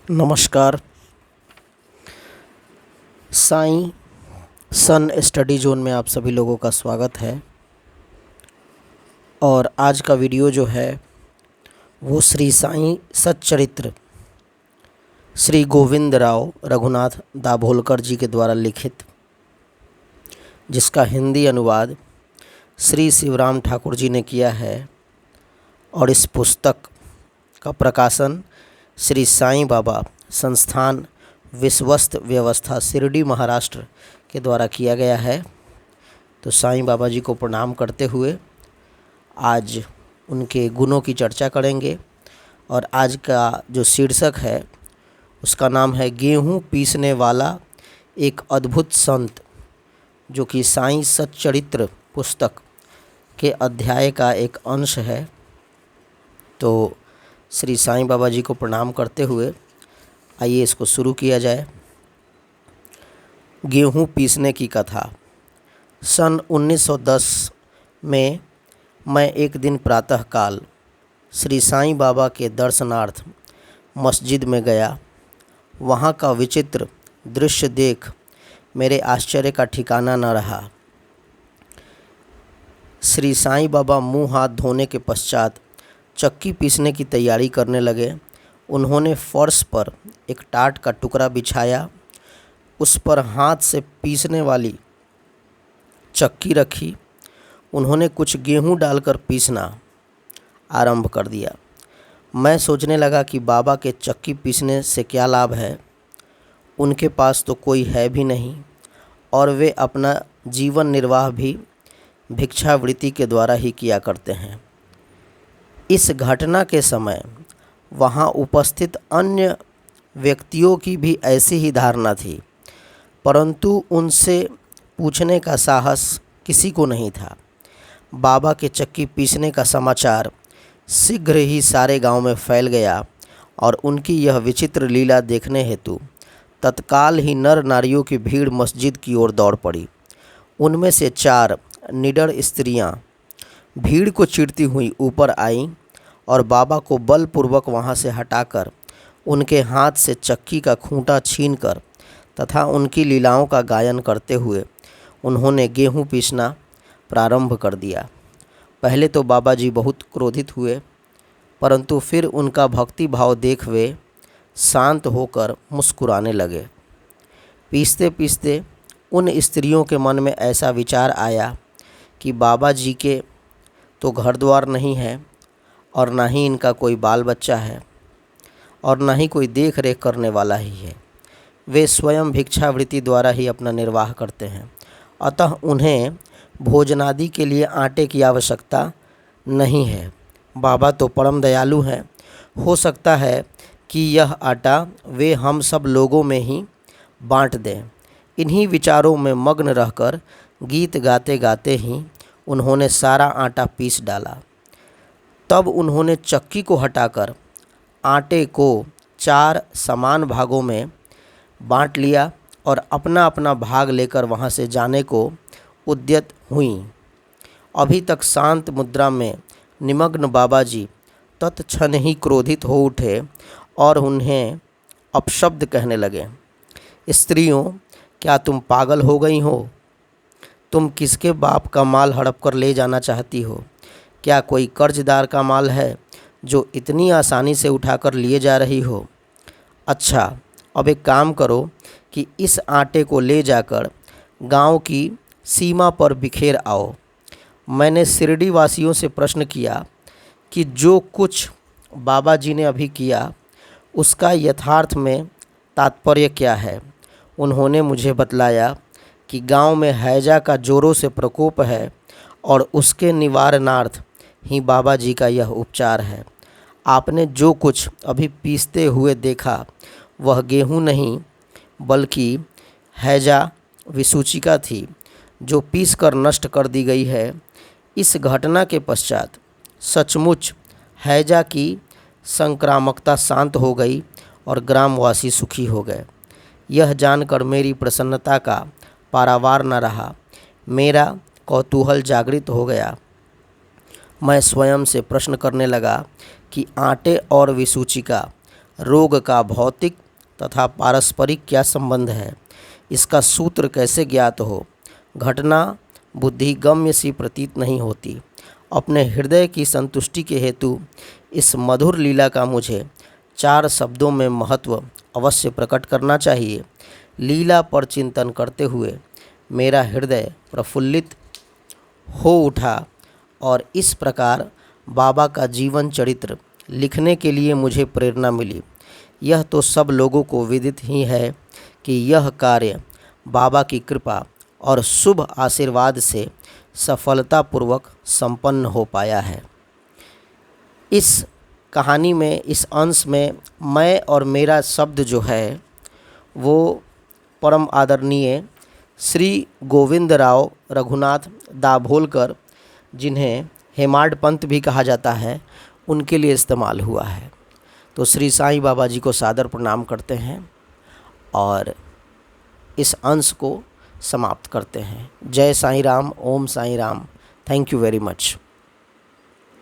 नमस्कार। साईं सन study zone में आप सभी लोगों का स्वागत है। और आज का वीडियो जो है वो श्री साईं सच्चरित्र श्री गोविंद राव रघुनाथ दाभोलकर जी के द्वारा लिखित, जिसका हिंदी अनुवाद श्री शिवराम ठाकुर जी ने किया है। और इस पुस्तक का प्रकाशन श्री साईं बाबा संस्थान विश्वस्त व्यवस्था शिरडी महाराष्ट्र के द्वारा किया गया है। तो साईं बाबा जी को प्रणाम करते हुए आज उनके गुणों की चर्चा करेंगे। और आज का जो शीर्षक है उसका नाम है गेहूं पीसने वाला एक अद्भुत संत, जो कि साईं सच्चरित्र पुस्तक के अध्याय का एक अंश है। तो श्री साईं बाबा जी को प्रणाम करते हुए आइए इसको शुरू किया जाए। गेहूं पीसने की कथा। सन 1910 में मैं एक दिन प्रातःकाल श्री साईं बाबा के दर्शनार्थ मस्जिद में गया। वहाँ का विचित्र दृश्य देख मेरे आश्चर्य का ठिकाना न रहा। श्री साईं बाबा मुँह हाथ धोने के पश्चात चक्की पीसने की तैयारी करने लगे। उन्होंने फर्श पर एक टाट का टुकड़ा बिछाया, उस पर हाथ से पीसने वाली चक्की रखी। उन्होंने कुछ गेहूं डालकर पीसना आरंभ कर दिया। मैं सोचने लगा कि बाबा के चक्की पीसने से क्या लाभ है। उनके पास तो कोई है भी नहीं और वे अपना जीवन निर्वाह भी भिक्षावृत्ति के द्वारा ही किया करते हैं। इस घटना के समय वहाँ उपस्थित अन्य व्यक्तियों की भी ऐसी ही धारणा थी, परंतु उनसे पूछने का साहस किसी को नहीं था। बाबा के चक्की पीसने का समाचार शीघ्र ही सारे गांव में फैल गया और उनकी यह विचित्र लीला देखने हेतु तत्काल ही नर नारियों की भीड़ मस्जिद की ओर दौड़ पड़ी। उनमें से 4 निडर स्त्रियां भीड़ को चीरती हुई ऊपर आईं और बाबा को बलपूर्वक वहां से हटाकर उनके हाथ से चक्की का खूंटा छीनकर तथा उनकी लीलाओं का गायन करते हुए उन्होंने गेहूं पीसना प्रारंभ कर दिया। पहले तो बाबा जी बहुत क्रोधित हुए, परंतु फिर उनका भक्ति भाव देख वे शांत होकर मुस्कुराने लगे। पीसते पीसते उन स्त्रियों के मन में ऐसा विचार आया कि बाबा जी के तो घर द्वार नहीं है और ना ही इनका कोई बाल बच्चा है और ना ही कोई देख रेख करने वाला ही है। वे स्वयं भिक्षावृत्ति द्वारा ही अपना निर्वाह करते हैं, अतः उन्हें भोजनादि के लिए आटे की आवश्यकता नहीं है। बाबा तो परम दयालु हैं, हो सकता है कि यह आटा वे हम सब लोगों में ही बांट दें। इन्हीं विचारों में मग्न रहकर गीत गाते गाते ही उन्होंने सारा आटा पीस डाला। तब उन्होंने चक्की को हटाकर आटे को 4 समान भागों में बांट लिया और अपना अपना भाग लेकर वहां से जाने को उद्यत हुईं। अभी तक शांत मुद्रा में निमग्न बाबा जी तत्क्षण ही क्रोधित हो उठे और उन्हें अपशब्द कहने लगे। स्त्रियों, क्या तुम पागल हो गई हो? तुम किसके बाप का माल हड़प कर ले जाना चाहती हो? क्या कोई कर्जदार का माल है जो इतनी आसानी से उठाकर लिए जा रही हो? अच्छा, अब एक काम करो कि इस आटे को ले जाकर गांव की सीमा पर बिखेर आओ। मैंने शिरडी वासियों से प्रश्न किया कि जो कुछ बाबा जी ने अभी किया उसका यथार्थ में तात्पर्य क्या है। उन्होंने मुझे बतलाया कि गांव में हैजा का जोरों से प्रकोप है और उसके निवारणार्थ ही बाबा जी का यह उपचार है। आपने जो कुछ अभी पीसते हुए देखा वह गेहूं नहीं बल्कि हैजा विसूचिका थी, जो पीसकर नष्ट कर दी गई है। इस घटना के पश्चात सचमुच हैजा की संक्रामकता शांत हो गई और ग्रामवासी सुखी हो गए। यह जानकर मेरी प्रसन्नता का पारावार न रहा। मेरा कौतूहल जागृत हो गया। मैं स्वयं से प्रश्न करने लगा कि आटे और विसूचिका रोग का भौतिक तथा पारस्परिक क्या संबंध है, इसका सूत्र कैसे ज्ञात हो, घटना बुद्धिगम्य सी प्रतीत नहीं होती। अपने हृदय की संतुष्टि के हेतु इस मधुर लीला का मुझे 4 शब्दों में महत्व अवश्य प्रकट करना चाहिए। लीला पर चिंतन करते हुए मेरा हृदय प्रफुल्लित हो उठा और इस प्रकार बाबा का जीवन चरित्र लिखने के लिए मुझे प्रेरणा मिली। यह तो सब लोगों को विदित ही है कि यह कार्य बाबा की कृपा और शुभ आशीर्वाद से सफलतापूर्वक संपन्न हो पाया है। इस कहानी में, इस अंश में मैं और मेरा शब्द जो है वो परम आदरणीय श्री गोविंदराव रघुनाथ दाभोलकर, जिन्हें हेमाड पंत भी कहा जाता है, उनके लिए इस्तेमाल हुआ है। तो श्री साईं बाबा जी को सादर प्रणाम करते हैं और इस अंश को समाप्त करते हैं। जय Sai Ram, Om Sai Ram. Thank you very much.